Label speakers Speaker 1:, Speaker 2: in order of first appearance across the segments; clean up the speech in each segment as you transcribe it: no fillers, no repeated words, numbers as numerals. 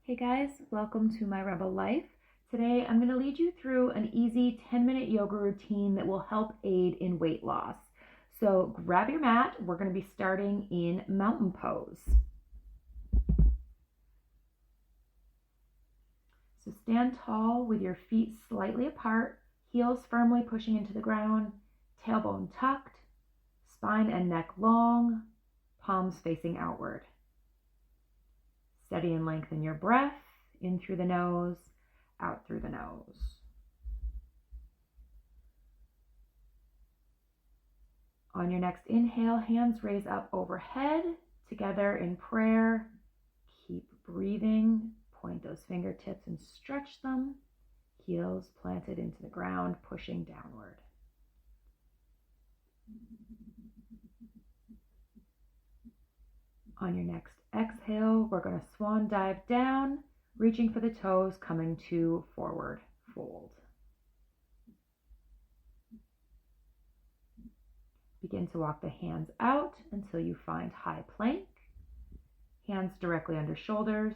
Speaker 1: Hey guys, welcome to my Rebel Life. Today I'm going to lead you through an easy 10-minute yoga routine that will help aid in weight loss. So grab your mat. We're going to be starting in mountain pose. So stand tall with your feet slightly apart, heels firmly pushing into the ground, tailbone tucked, spine and neck long, palms facing outward. Steady and lengthen your breath, in through the nose, out through the nose. On your next inhale, hands raise up overhead, together in prayer. Keep breathing, point those fingertips and stretch them. Heels planted into the ground, pushing downward. On your next exhale, we're going to swan dive down, reaching for the toes, coming to forward fold. Begin to walk the hands out until you find high plank. Hands directly under shoulders,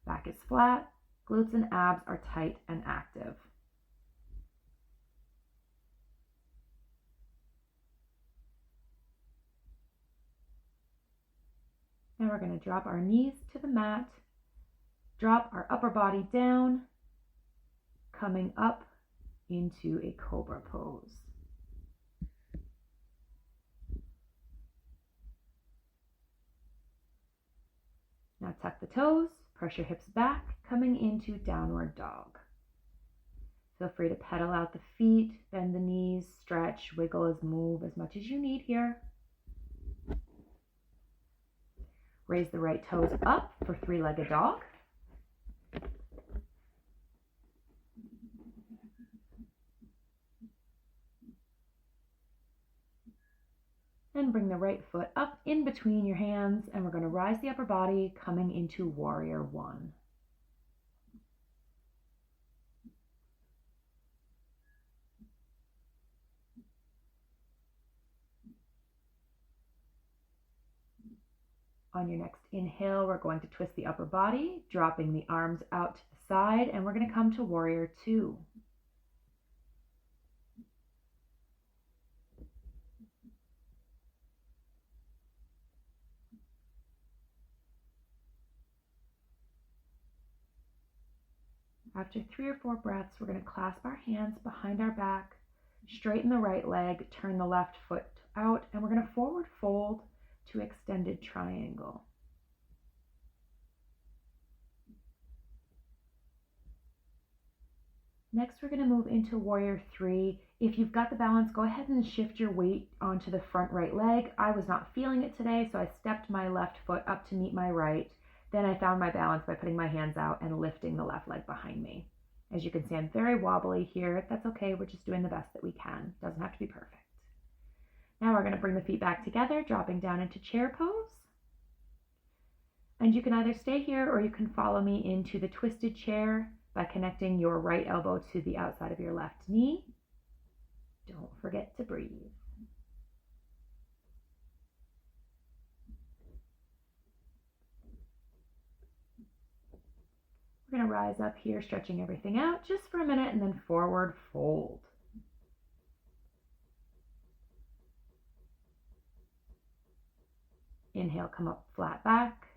Speaker 1: back is flat, glutes and abs are tight and active. Now we're going to drop our knees to the mat, drop our upper body down, coming up into a cobra pose. Now tuck the toes, press your hips back, coming into downward dog. Feel free to pedal out the feet, bend the knees, stretch, wiggle, move as much as you need here. Raise the right toes up for three-legged dog. And bring the right foot up in between your hands, and we're going to rise the upper body, coming into warrior one. On your next inhale, we're going to twist the upper body, dropping the arms out to the side, and we're going to come to warrior two. After 3 or 4 breaths, we're going to clasp our hands behind our back, straighten the right leg, turn the left foot out, and we're going to forward fold to extended triangle. Next, we're going to move into warrior three. If you've got the balance, go ahead and shift your weight onto the front right leg. I was not feeling it today, so I stepped my left foot up to meet my right. Then I found my balance by putting my hands out and lifting the left leg behind me. As you can see, I'm very wobbly here. That's okay. We're just doing the best that we can. Doesn't have to be perfect. Now we're going to bring the feet back together, dropping down into chair pose. And you can either stay here or you can follow me into the twisted chair by connecting your right elbow to the outside of your left knee. Don't forget to breathe. We're going to rise up here, stretching everything out just for a minute, and then forward fold. Inhale, come up flat back.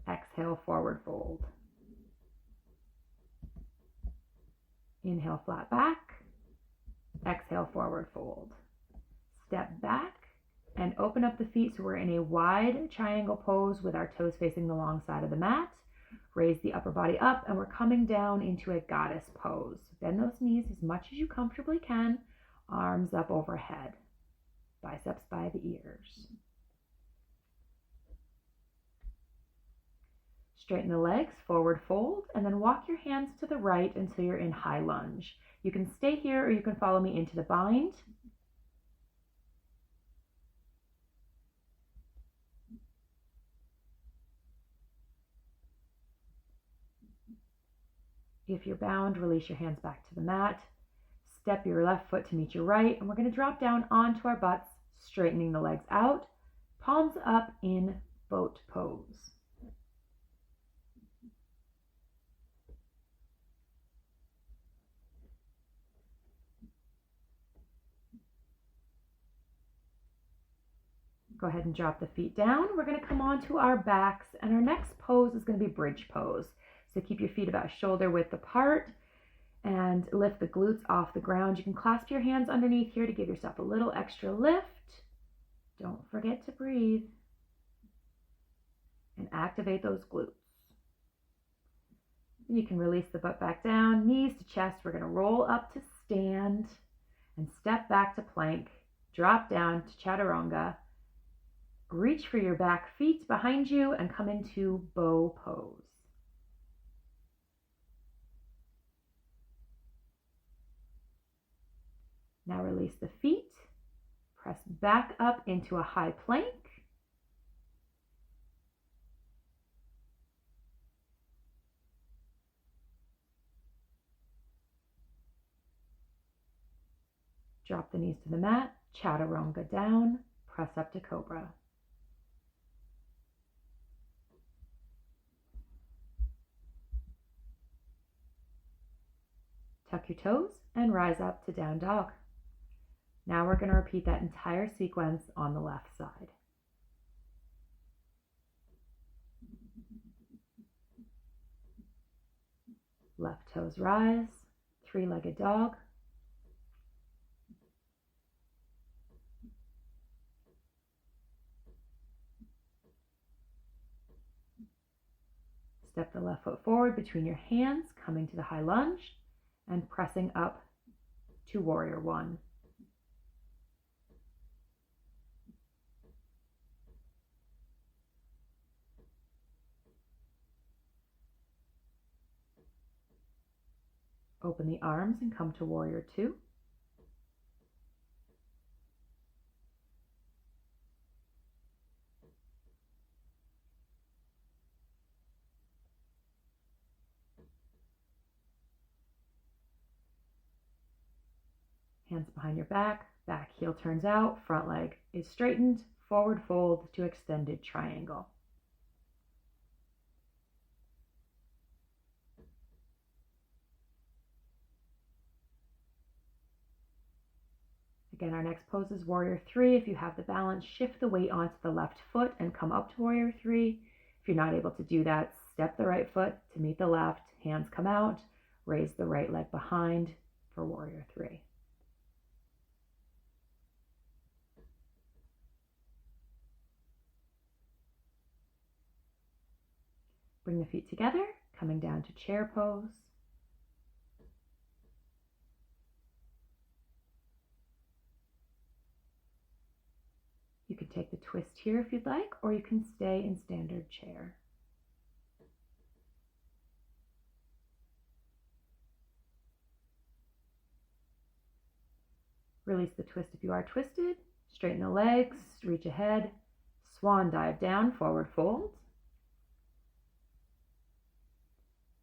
Speaker 1: Exhale, forward fold. Inhale, flat back. Exhale, forward fold. Step back and open up the feet so we're in a wide triangle pose with our toes facing the long side of the mat. Raise the upper body up, and we're coming down into a goddess pose. Bend those knees as much as you comfortably can. Arms up overhead. Biceps by the ears. Straighten the legs, forward fold, and then walk your hands to the right until you're in high lunge. You can stay here or you can follow me into the bind. If you're bound, release your hands back to the mat. Step your left foot to meet your right, and we're going to drop down onto our butts, straightening the legs out, palms up in boat pose. Go ahead and drop the feet down. We're going to come onto our backs, and our next pose is going to be bridge pose. So keep your feet about shoulder width apart and lift the glutes off the ground. You can clasp your hands underneath here to give yourself a little extra lift. Don't forget to breathe and activate those glutes. You can release the butt back down, knees to chest. We're going to roll up to stand and step back to plank. Drop down to chaturanga. Reach for your back feet behind you and come into bow pose. Now release the feet. Press back up into a high plank. Drop the knees to the mat, chaturanga down, press up to cobra. Tuck your toes and rise up to down dog. Now we're going to repeat that entire sequence on the left side. Left toes rise, three-legged dog. Step the left foot forward between your hands, coming to the high lunge and pressing up to warrior one. Open the arms and come to warrior two. Hands behind your back, back heel turns out, front leg is straightened, forward fold to extended triangle. Again, our next pose is warrior three. If you have the balance, shift the weight onto the left foot and come up to warrior three. If you're not able to do that, step the right foot to meet the left, hands come out, raise the right leg behind for warrior three. Bring the feet together, coming down to chair pose. You can take the twist here if you'd like, or you can stay in standard chair. Release the twist if you are twisted. Straighten the legs, reach ahead. Swan dive down, forward fold.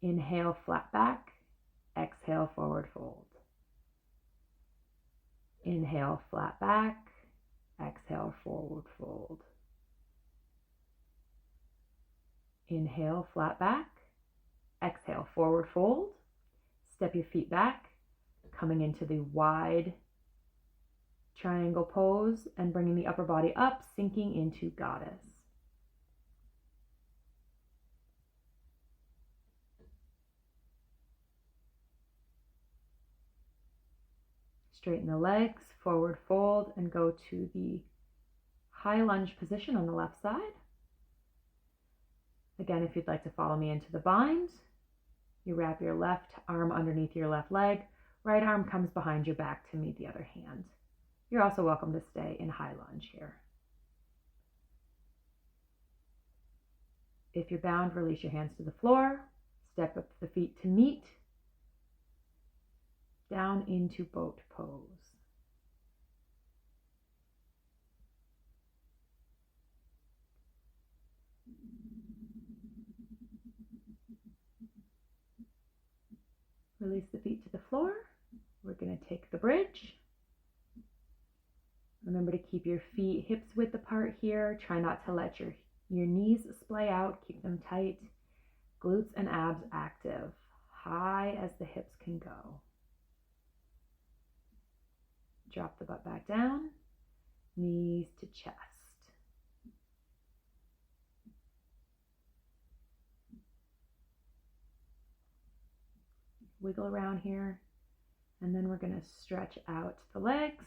Speaker 1: Inhale, flat back. Exhale, forward fold. Inhale, flat back. Exhale, forward fold. Inhale, flat back. Exhale, forward fold. Step your feet back, coming into the wide triangle pose and bringing the upper body up, sinking into goddess. Straighten the legs, forward fold, and go to the high lunge position on the left side. Again, if you'd like to follow me into the bind, you wrap your left arm underneath your left leg, right arm comes behind your back to meet the other hand. You're also welcome to stay in high lunge here. If you're bound, release your hands to the floor, step up the feet to meet, down into boat pose. Release the feet to the floor. We're going to take the bridge. Remember to keep your feet hips width apart here. Try not to let your knees splay out. Keep them tight. Glutes and abs active. High as the hips can go. Drop the butt back down. Knees to chest. wiggle around here. And then we're going to stretch out the legs.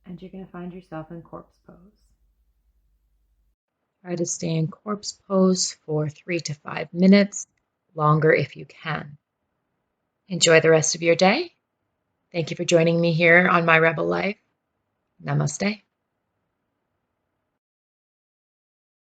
Speaker 1: And you're going to find yourself in corpse pose.
Speaker 2: Try to stay in corpse pose for 3 to 5 minutes, longer if you can. Enjoy the rest of your day. Thank you for joining me here on My Rebel Life. Namaste.